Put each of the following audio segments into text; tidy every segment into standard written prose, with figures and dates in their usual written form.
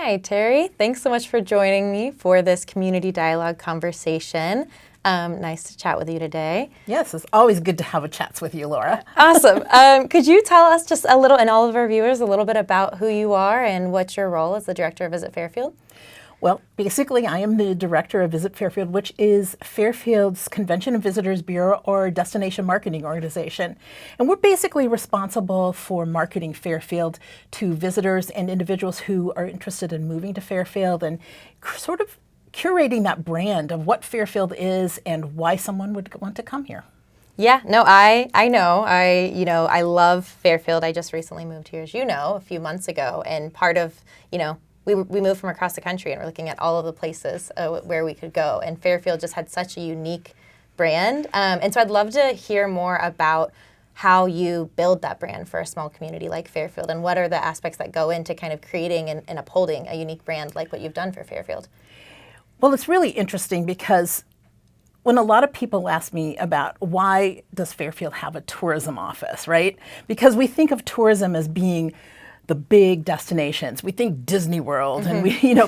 Hi, Terry. Thanks so much for joining me for this community dialogue conversation. Nice to chat with you today. Yes, it's always good to have a chats with you, Laura. Awesome. Could you tell us just a little, and all of our viewers, a little bit about who you are and what's your role as the director of Visit Fairfield? Well, basically, I am the director of Visit Fairfield, which is Fairfield's Convention and Visitors Bureau or destination marketing organization. And we're basically responsible for marketing Fairfield to visitors and individuals who are interested in moving to Fairfield and sort of curating that brand of what Fairfield is and why someone would want to come here. Yeah, no, I know. I love Fairfield. I just recently moved here, as you know, a few months ago. And part of, we moved from across the country and we're looking at all of the places where we could go. And Fairfield just had such a unique brand. And so I'd love to hear more about how you build that brand for a small community like Fairfield and what are the aspects that go into kind of creating and upholding a unique brand like what you've done for Fairfield. Well, it's really interesting because when a lot of people ask me about why does Fairfield have a tourism office, right? Because we think of tourism as being the big destinations. We think Disney World and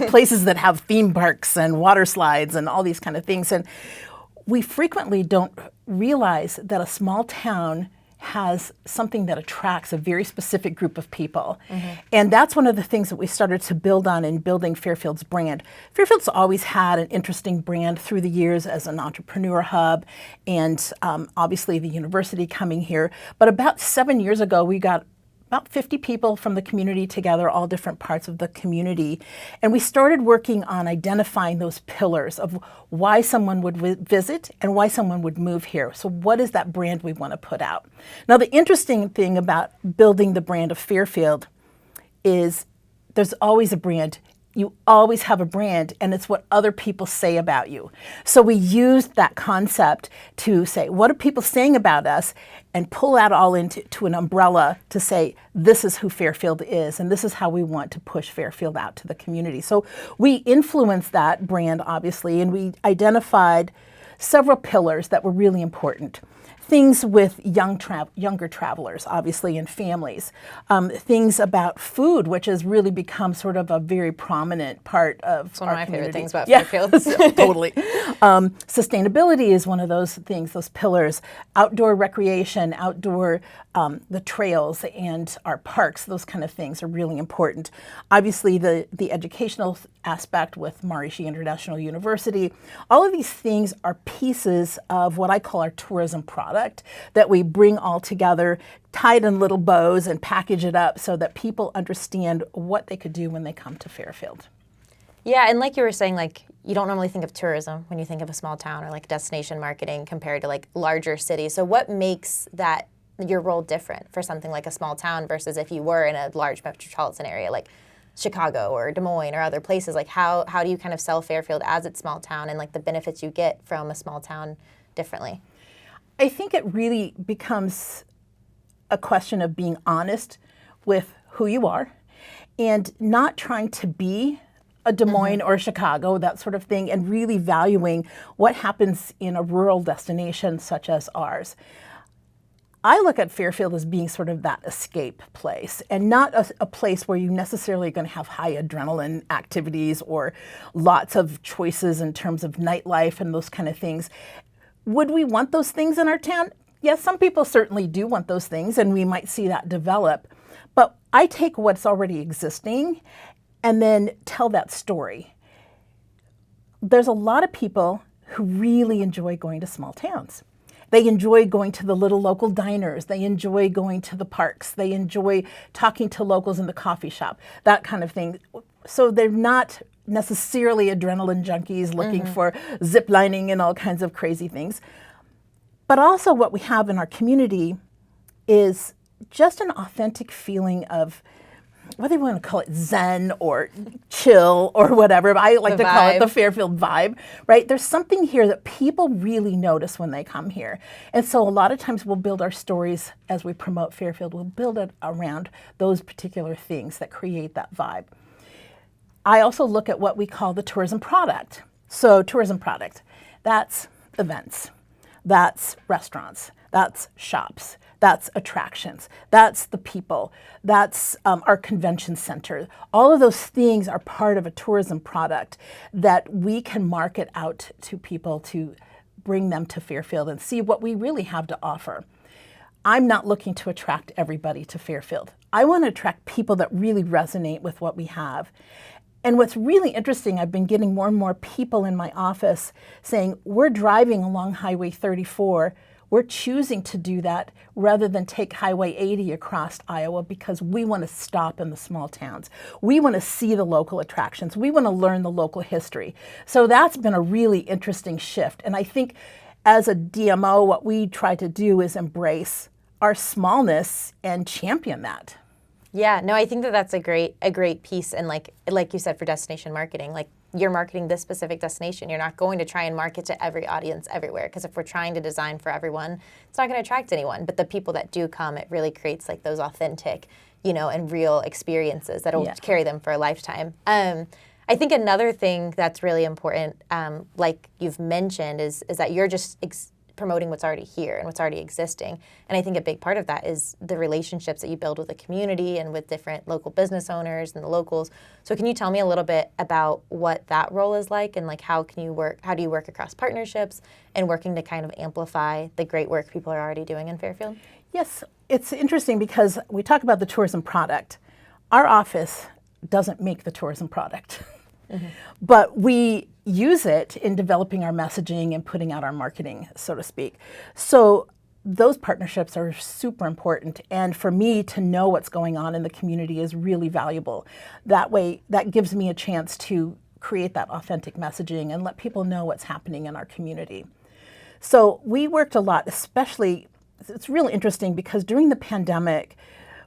places that have theme parks and water slides and all these kind of things. And we frequently don't realize that a small town has something that attracts a very specific group of people. And that's one of the things that we started to build on in building Fairfield's brand. Fairfield's always had an interesting brand through the years as an entrepreneur hub and obviously the university coming here. But about 7 years ago, we got about 50 people from the community together, all different parts of the community. And we started working on identifying those pillars of why someone would visit and why someone would move here. So what is that brand we want to put out? Now, the interesting thing about building the brand of Fairfield is there's always a brand. You always have a brand, and it's what other people say about you. So we used that concept to say, what are people saying about us? And pull that all into an umbrella to say, this is who Fairfield is, and this is how we want to push Fairfield out to the community. So we influenced that brand, obviously, and we identified several pillars that were really important. Things with younger travelers, obviously, and families. Things about food, which has really become sort of a very prominent part of It's one of my community. favorite things about Fairfield. Totally. Sustainability is one of those things, those pillars. Outdoor recreation, the trails and our parks, those kind of things are really important. Obviously, the educational aspect with Maharishi International University. All of these things are pieces of what I call our tourism product that we bring all together, tie it in little bows and package it up so that people understand what they could do when they come to Fairfield. Yeah, and like you were saying, you don't normally think of tourism when you think of a small town or destination marketing compared to larger cities. So what makes your role different for something like a small town versus if you were in a large metropolitan area like Chicago or Des Moines or other places? How do you kind of sell Fairfield as its small town and the benefits you get from a small town differently? I think it really becomes a question of being honest with who you are and not trying to be a Des Moines or Chicago, that sort of thing, and really valuing what happens in a rural destination such as ours. I look at Fairfield as being sort of that escape place and not a place where you necessarily are going to have high adrenaline activities or lots of choices in terms of nightlife and those kind of things. Would we want those things in our town? Yes, some people certainly do want those things, and we might see that develop. But I take what's already existing and then tell that story. There's a lot of people who really enjoy going to small towns. They enjoy going to the little local diners. They enjoy going to the parks. They enjoy talking to locals in the coffee shop, that kind of thing. So they're not necessarily adrenaline junkies looking for zip lining and all kinds of crazy things. But also what we have in our community is just an authentic feeling of, whether you want to call it Zen or chill or whatever, but I like to call it the Fairfield vibe, right? There's something here that people really notice when they come here. And so a lot of times we'll build our stories as we promote Fairfield, we'll build it around those particular things that create that vibe. I also look at what we call the tourism product. So tourism product, that's events, that's restaurants, that's shops, That's attractions. That's the people. That's our convention center. All of those things are part of a tourism product that we can market out to people to bring them to Fairfield and see what we really have to offer. I'm not looking to attract everybody to Fairfield. I want to attract people that really resonate with what we have. And what's really interesting, I've been getting more and more people in my office saying, we're driving along Highway 34. We're choosing to do that rather than take Highway 80 across Iowa because we want to stop in the small towns. We want to see the local attractions. We want to learn the local history. So that's been a really interesting shift. And I think as a DMO, what we try to do is embrace our smallness and champion that. Yeah, no, I think that that's a great piece. And like you said, for destination marketing, like you're marketing this specific destination. You're not going to try and market to every audience everywhere. Because if we're trying to design for everyone, it's not going to attract anyone. But the people that do come, it really creates like those authentic, and real experiences that'll carry them for a lifetime. I think another thing that's really important, like you've mentioned, is that you're just promoting what's already here and what's already existing. And I think a big part of that is the relationships that you build with the community and with different local business owners and the locals. So can you tell me a little bit about what that role is like, and like how do you work across partnerships and working to kind of amplify the great work people are already doing in Fairfield? Yes, it's interesting because we talk about the tourism product. Our office doesn't make the tourism product. Mm-hmm. But we use it in developing our messaging and putting out our marketing, so to speak. So those partnerships are super important. And for me to know what's going on in the community is really valuable. That way, that gives me a chance to create that authentic messaging and let people know what's happening in our community. So we worked a lot, especially, it's really interesting because during the pandemic,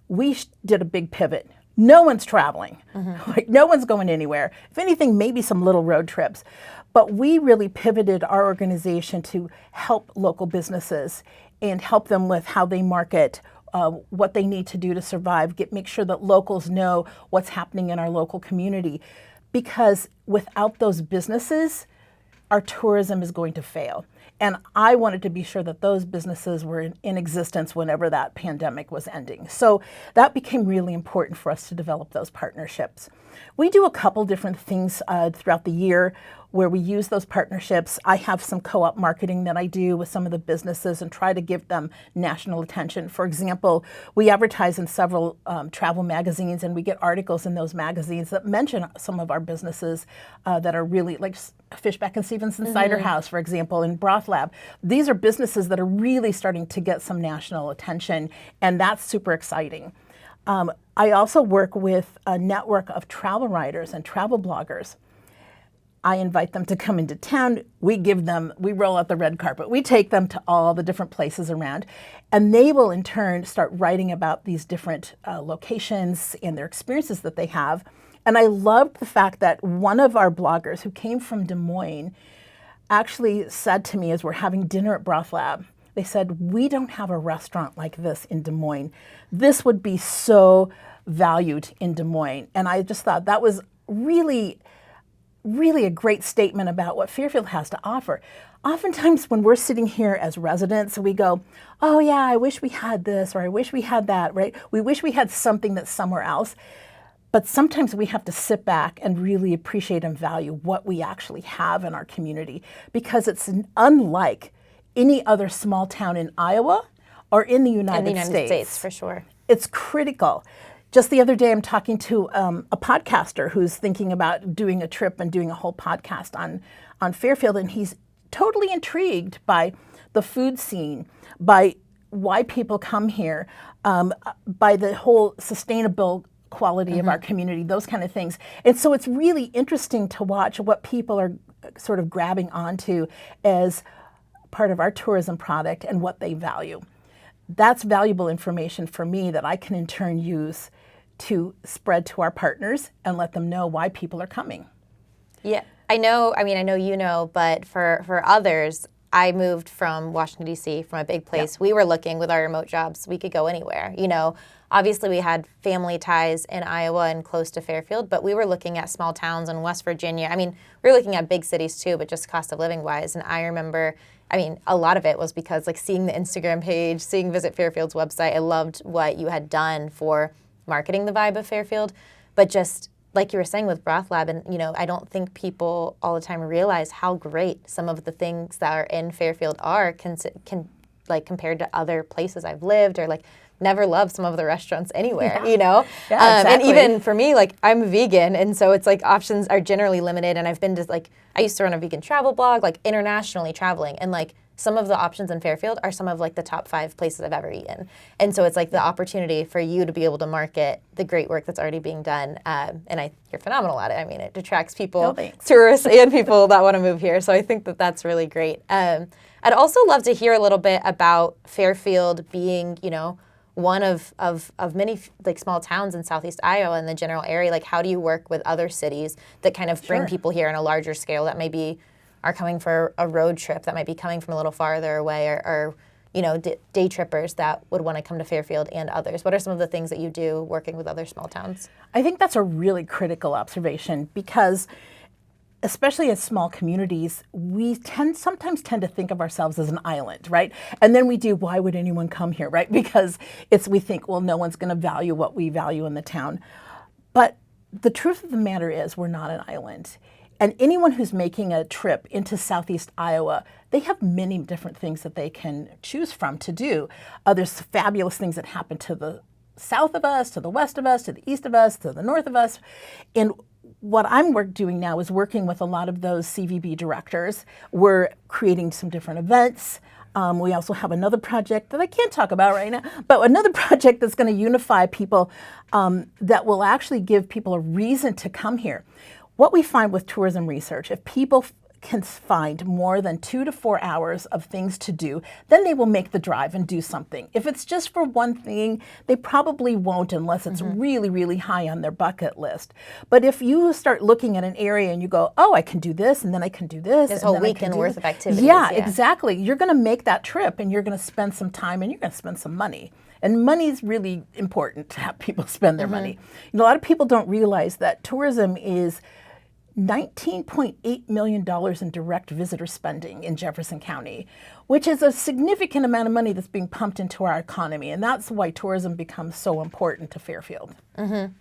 we did a big pivot. No one's traveling. Mm-hmm. Like, no one's going anywhere. If anything, maybe some little road trips. But we really pivoted our organization to help local businesses and help them with how they market, what they need to do to survive, make sure that locals know what's happening in our local community. Because without those businesses, our tourism is going to fail. And I wanted to be sure that those businesses were in existence whenever that pandemic was ending. So that became really important for us to develop those partnerships. We do a couple different things throughout the year where we use those partnerships. I have some co-op marketing that I do with some of the businesses and try to give them national attention. For example, we advertise in several travel magazines, and we get articles in those magazines that mention some of our businesses that are really, like Fishback and Stevenson Cider House, for example, and Broth Lab. These are businesses that are really starting to get some national attention, and that's super exciting. I also work with a network of travel writers and travel bloggers. I invite them to come into town. We roll out the red carpet. We take them to all the different places around, and they will in turn start writing about these different locations and their experiences that they have. And I loved the fact that one of our bloggers who came from Des Moines actually said to me as we're having dinner at Broth Lab, they said, "We don't have a restaurant like this in Des Moines. This would be so valued in Des Moines." And I just thought that was really a great statement about what Fairfield has to offer. Oftentimes when we're sitting here as residents, we go, "Oh yeah, I wish we had this," or "I wish we had that," right? We wish we had something that's somewhere else. But sometimes we have to sit back and really appreciate and value what we actually have in our community, because it's unlike any other small town in Iowa or in the United States. For sure. It's critical. Just the other day, I'm talking to a podcaster who's thinking about doing a trip and doing a whole podcast on Fairfield, and he's totally intrigued by the food scene, by why people come here, by the whole sustainable quality of our community, those kind of things. And so it's really interesting to watch what people are sort of grabbing onto as part of our tourism product and what they value. That's valuable information for me that I can in turn use to spread to our partners and let them know why people are coming. Yeah, I know you know, but for others, I moved from Washington, D.C., from a big place. We were looking with our remote jobs, we could go anywhere. Obviously we had family ties in Iowa and close to Fairfield, but we were looking at small towns in West Virginia. I mean, we were looking at big cities too, but just cost of living wise. And I remember, a lot of it was because seeing the Instagram page, seeing Visit Fairfield's website, I loved what you had done for marketing the vibe of Fairfield. But just like you were saying with Broth Lab, and I don't think people all the time realize how great some of the things that are in Fairfield are compared to other places I've lived, or never loved some of the restaurants anywhere, Yeah, And exactly. even for me, I'm vegan, and so it's options are generally limited. And I've been to I used to run a vegan travel blog, internationally traveling, and some of the options in Fairfield are some of the top 5 places I've ever eaten. And so it's the opportunity for you to be able to market the great work that's already being done. And you're phenomenal at it. It attracts people, tourists and people that want to move here. So I think that that's really great. I'd also love to hear a little bit about Fairfield being, one of many small towns in Southeast Iowa and the general area. How do you work with other cities that kind of bring people here on a larger scale that maybe are coming for a road trip, that might be coming from a little farther away, or day trippers that would want to come to Fairfield, and others? What are some of the things that you do working with other small towns? I think that's a really critical observation, because especially as small communities, we sometimes tend to think of ourselves as an island, right? And then we do, why would anyone come here, right? Because we think, well, no one's going to value what we value in the town. But the truth of the matter is, we're not an island. And anyone who's making a trip into Southeast Iowa, they have many different things that they can choose from to do. There's fabulous things that happen to the south of us, to the west of us, to the east of us, to the north of us. And what I'm doing now is working with a lot of those CVB directors. We're creating some different events. We also have another project that I can't talk about right now, but another project that's going to unify people, that will actually give people a reason to come here. What we find with tourism research, if people can find more than 2 to 4 hours of things to do, then they will make the drive and do something. If it's just for one thing, they probably won't, unless it's really, really high on their bucket list. But if you start looking at an area and you go, oh, I can do this, and then I can do this. This whole weekend worth of activities. Yeah, exactly. You're going to make that trip, and you're going to spend some time, and you're going to spend some money. And money is really important to have people spend their money. A lot of people don't realize that tourism is $19.8 million in direct visitor spending in Jefferson County, which is a significant amount of money that's being pumped into our economy. And that's why tourism becomes so important to Fairfield.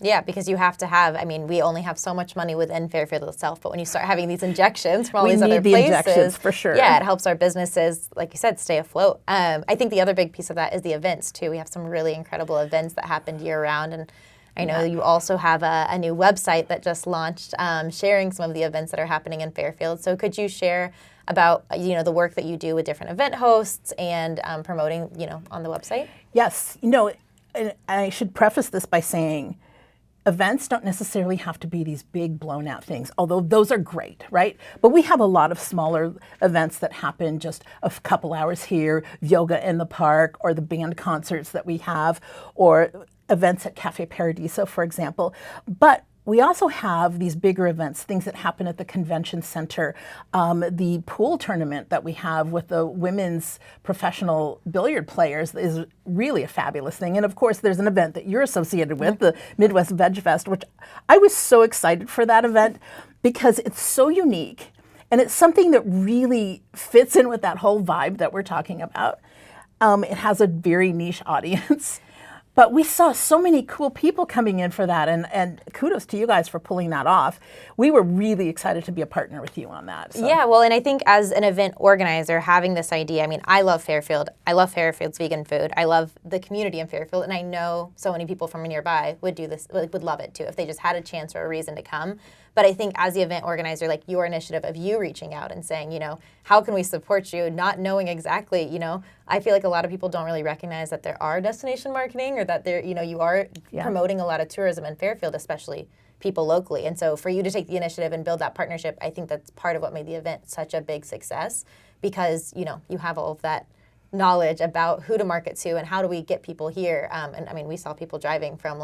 Yeah, because you have to have, we only have so much money within Fairfield itself, but when you start having these injections from all these other places, injections, for sure. Yeah, it helps our businesses, like you said, stay afloat. I think the other big piece of that is the events too. We have some really incredible events that happen year round, and I know you also have a new website that just launched, sharing some of the events that are happening in Fairfield. So could you share about the work that you do with different event hosts and promoting on the website? Yes, and I should preface this by saying, events don't necessarily have to be these big blown out things, although those are great, right? But we have a lot of smaller events that happen just a couple hours here, yoga in the park, or the band concerts that we have, or events at Cafe Paradiso, for example. But we also have these bigger events, things that happen at the convention center. The pool tournament that we have with the women's professional billiard players is really a fabulous thing. And of course, there's an event that you're associated with, the Midwest Veg Fest, which I was so excited for that event because it's so unique. And it's something that really fits in with that whole vibe that we're talking about. It has a very niche audience. But we saw so many cool people coming in for that, and kudos to you guys for pulling that off. We were really excited to be a partner with you on that. So. Yeah, well, and I think as an event organizer, having this idea, I love Fairfield. I love Fairfield's vegan food. I love the community in Fairfield, and I know so many people from nearby would do this, would love it too, if they just had a chance or a reason to come. But I think as the event organizer, your initiative of you reaching out and saying, how can we support you, not knowing exactly, I feel like a lot of people don't really recognize that there are destination marketing, or that there, you are promoting a lot of tourism in Fairfield, especially people locally. And so for you to take the initiative and build that partnership, I think that's part of what made the event such a big success, because, you have all of that knowledge about who to market to and how do we get people here. And we saw people driving from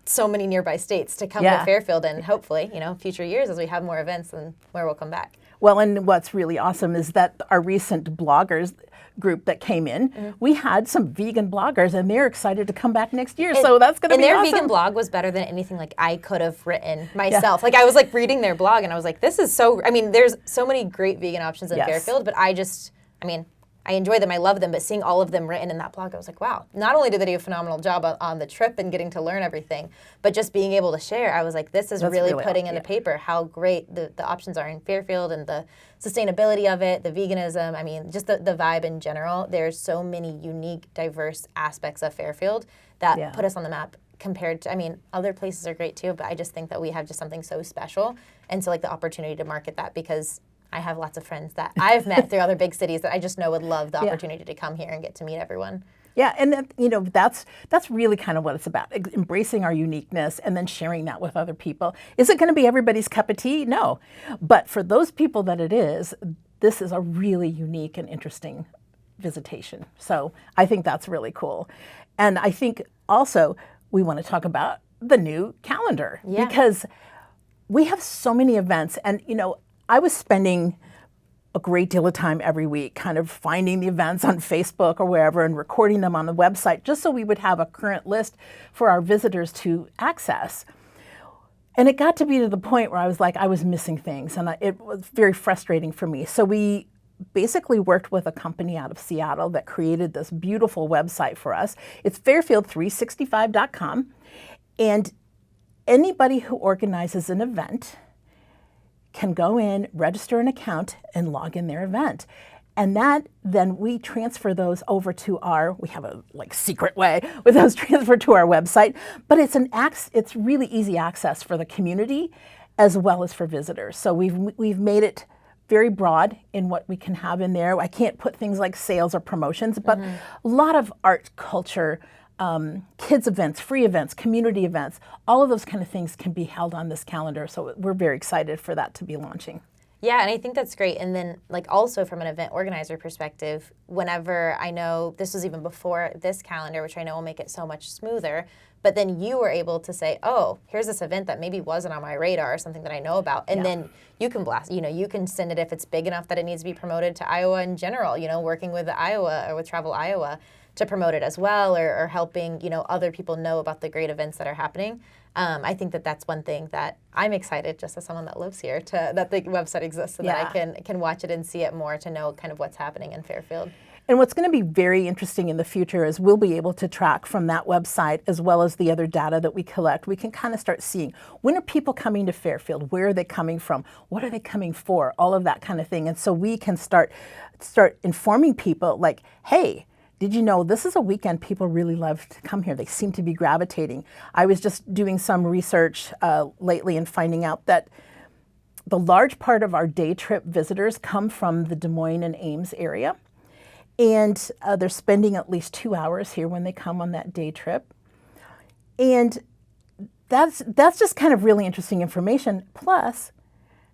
so many nearby states to come to Fairfield, and hopefully, future years as we have more events, and where we'll come back. Well, and what's really awesome is that our recent bloggers group that came in, we had some vegan bloggers, and they're excited to come back next year. So that's going to be awesome. And their vegan blog was better than anything like I could have written myself. Like I was like reading their blog, and I was like, this is so. I mean, there's so many great vegan options in Fairfield, but I enjoy them, I love them, but seeing all of them written in that blog, I was like, wow. Not only did they do a phenomenal job on the trip and getting to learn everything, but just being able to share, I was like, this is really putting in the paper how great the options are in Fairfield and the sustainability of it, the veganism, I mean, just the vibe in general. There's so many unique, diverse aspects of Fairfield that put us on the map compared to, I mean, other places are great too, but I just think that we have just something so special. And so like the opportunity to market that, because I have lots of friends that I've met through other big cities that I just know would love the opportunity to come here and get to meet everyone. Yeah, and that's really kind of what it's about, embracing our uniqueness and then sharing that with other people. Is it going to be everybody's cup of tea? No. But for those people that it is, this is a really unique and interesting visitation. So I think that's really cool. And I think also we want to talk about the new calendar because we have so many events, and I was spending a great deal of time every week kind of finding the events on Facebook or wherever and recording them on the website just so we would have a current list for our visitors to access. And it got to be to the point where I was like, I was missing things, and it was very frustrating for me. So we basically worked with a company out of Seattle that created this beautiful website for us. It's fairfield365.com, and anybody who organizes an event can go in, register an account, and log in their event. And that, then we transfer those over to we have a secret way with those transferred to our website, but it's really easy access for the community as well as for visitors. So we've made it very broad in what we can have in there. I can't put things like sales or promotions, but a lot of art, culture, kids events, free events, community events, all of those kind of things can be held on this calendar. So we're very excited for that to be launching. Yeah, and I think that's great. And then also from an event organizer perspective, whenever I know, this was even before this calendar, which I know will make it so much smoother, but then you were able to say, oh, here's this event that maybe wasn't on my radar or something that I know about. And then you can blast, you can send it if it's big enough that it needs to be promoted to Iowa in general, working with Iowa or with Travel Iowa to promote it as well, or helping, other people know about the great events that are happening. I think that that's one thing that I'm excited, just as someone that lives here, that the website exists so that I can watch it and see it more to know kind of what's happening in Fairfield. And what's going to be very interesting in the future is we'll be able to track from that website as well as the other data that we collect. We can kind of start seeing, when are people coming to Fairfield? Where are they coming from? What are they coming for? All of that kind of thing. And so we can start informing people like, hey, did you know this is a weekend people really love to come here? They seem to be gravitating. I was just doing some research lately and finding out that the large part of our day trip visitors come from the Des Moines and Ames area. And they're spending at least 2 hours here when they come on that day trip. And that's just kind of really interesting information. Plus,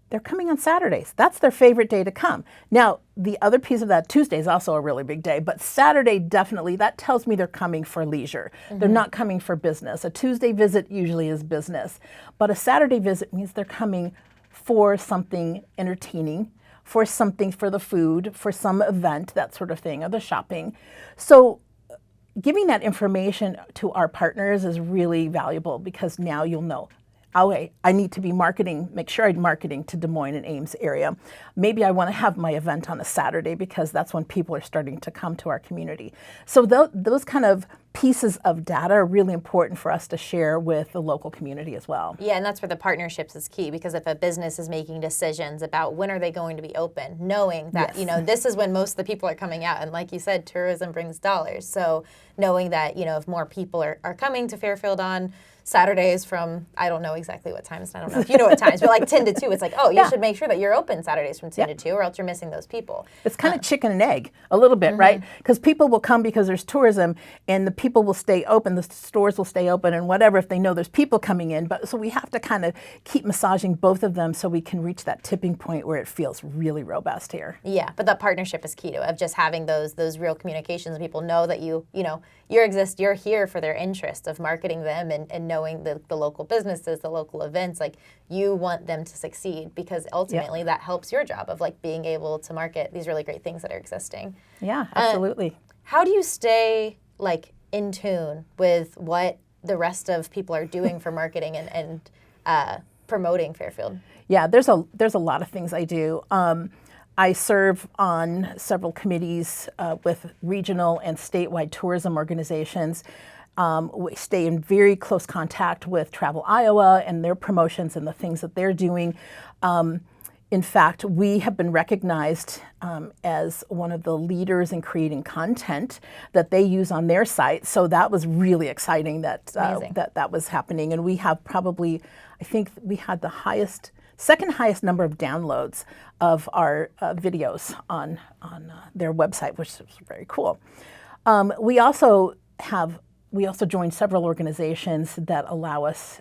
they're coming on Saturdays. That's their favorite day to come. Now, the other piece of that, Tuesday is also a really big day, but Saturday definitely, that tells me they're coming for leisure. They're not coming for business. A Tuesday visit usually is business, but a Saturday visit means they're coming for something entertaining, for something for the food, for some event, that sort of thing, or the shopping. So giving that information to our partners is really valuable because now you'll know, okay, I need to be make sure I'm marketing to Des Moines and Ames area. Maybe I want to have my event on a Saturday because that's when people are starting to come to our community. So those kind of pieces of data are really important for us to share with the local community as well. Yeah, and that's where the partnerships is key, because if a business is making decisions about when are they going to be open, knowing that, this is when most of the people are coming out. And like you said, tourism brings dollars. So knowing that, if more people are coming to Fairfield on Saturdays from, I don't know exactly what times, I don't know if you know what times, but like 10 to 2, it's like, oh, you should make sure that you're open Saturdays from 10 to 2 or else you're missing those people. It's kind of chicken and egg a little bit, right? Because people will come because there's tourism and the people will stay open, the stores will stay open and whatever if they know there's people coming in. But so we have to kind of keep massaging both of them so we can reach that tipping point where it feels really robust here. Yeah, but that partnership is key to it, of just having those real communications and people know that you you're here for their interest of marketing them and knowing the local businesses, the local events. Like, you want them to succeed because ultimately that helps your job of like being able to market these really great things that are existing. Yeah, absolutely. How do you stay like in tune with what the rest of people are doing for marketing and promoting Fairfield? Yeah, there's a lot of things I do. I serve on several committees with regional and statewide tourism organizations. We stay in very close contact with Travel Iowa and their promotions and the things that they're doing. In fact, we have been recognized as one of the leaders in creating content that they use on their site. So that was really exciting that that was happening. And we have probably, I think we had the second highest number of downloads of our videos on their website, which is very cool. We also joined several organizations that allow us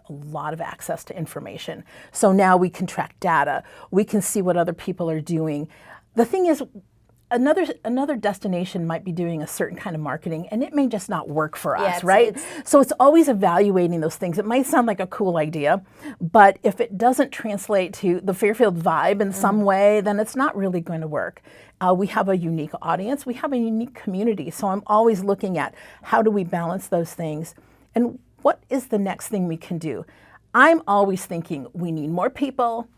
a lot of access to information. So now we can track data. We can see what other people are doing. The thing is, another destination might be doing a certain kind of marketing and it may just not work for us, right? So it's always evaluating those things. It might sound like a cool idea, but if it doesn't translate to the Fairfield vibe in some way, then it's not really going to work. We have a unique audience. We have a unique community. So I'm always looking at how do we balance those things and what is the next thing we can do? I'm always thinking we need more people.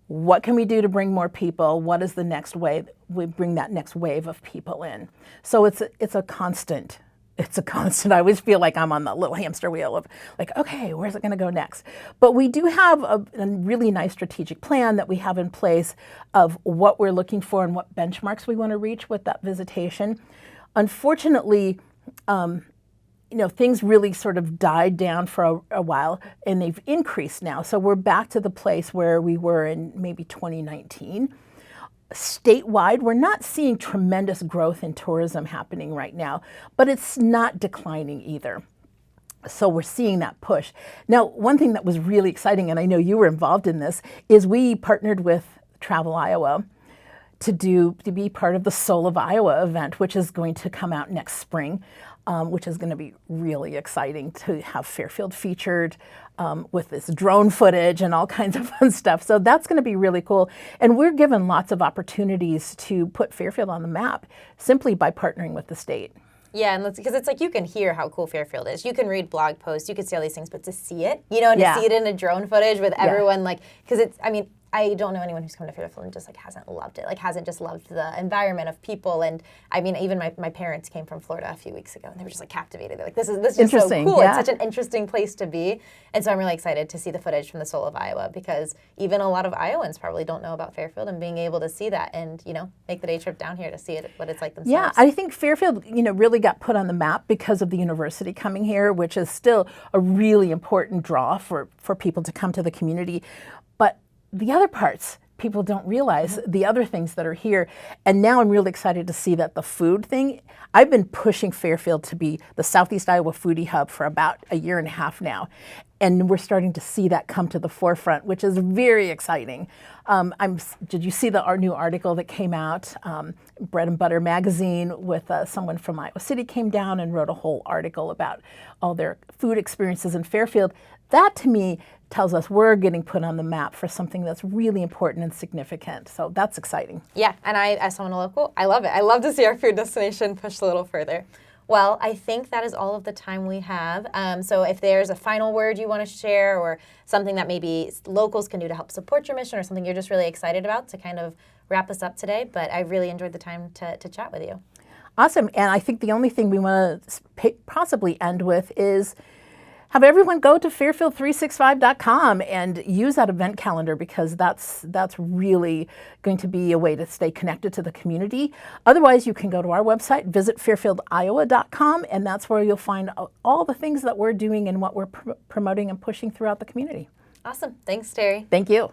What can we do to bring more people? What is the next wave? We bring that next wave of people in. So it's a constant. It's a constant. I always feel like I'm on the little hamster wheel of like, okay, where's it going to go next? But we do have a really nice strategic plan that we have in place of what we're looking for and what benchmarks we want to reach with that visitation. Unfortunately, things really sort of died down for a while, and they've increased now. So we're back to the place where we were in maybe 2019. Statewide, we're not seeing tremendous growth in tourism happening right now, but it's not declining either. So we're seeing that push. Now, one thing that was really exciting, and I know you were involved in this, is we partnered with Travel Iowa to be part of the Soul of Iowa event, which is going to come out next spring. Which is going to be really exciting to have Fairfield featured with this drone footage and all kinds of fun stuff. So that's going to be really cool. And we're given lots of opportunities to put Fairfield on the map simply by partnering with the state. Yeah, and because it's like you can hear how cool Fairfield is. You can read blog posts, you can see all these things, but to see it, and to see it in a drone footage with everyone, because it's, I don't know anyone who's come to Fairfield and just hasn't loved it, hasn't just loved the environment of people. And even my parents came from Florida a few weeks ago and they were just captivated. They're like, this is just so cool. Yeah. It's such an interesting place to be. And so I'm really excited to see the footage from the Soul of Iowa, because even a lot of Iowans probably don't know about Fairfield, and being able to see that and, make the day trip down here to see what it's like themselves. Yeah, I think Fairfield, really got put on the map because of the university coming here, which is still a really important draw for people to come to the community. But the other parts, people don't realize the other things that are here. And now I'm really excited to see that the food thing, I've been pushing Fairfield to be the Southeast Iowa foodie hub for about a year and a half now. And we're starting to see that come to the forefront, which is very exciting. Did you see our new article that came out? Bread and Butter magazine with someone from Iowa City came down and wrote a whole article about all their food experiences in Fairfield. That to me tells us we're getting put on the map for something that's really important and significant. So that's exciting. Yeah, and I, as someone local, I love it. I love to see our food destination pushed a little further. Well, I think that is all of the time we have. So if there's a final word you want to share, or something that maybe locals can do to help support your mission, or something you're just really excited about to kind of wrap us up today. But I really enjoyed the time to chat with you. Awesome. And I think the only thing we want to possibly end with is have everyone go to fairfield365.com and use that event calendar, because that's really going to be a way to stay connected to the community. Otherwise, you can go to our website, visit fairfieldiowa.com, and that's where you'll find all the things that we're doing and what we're promoting and pushing throughout the community. Awesome. Thanks, Terry. Thank you.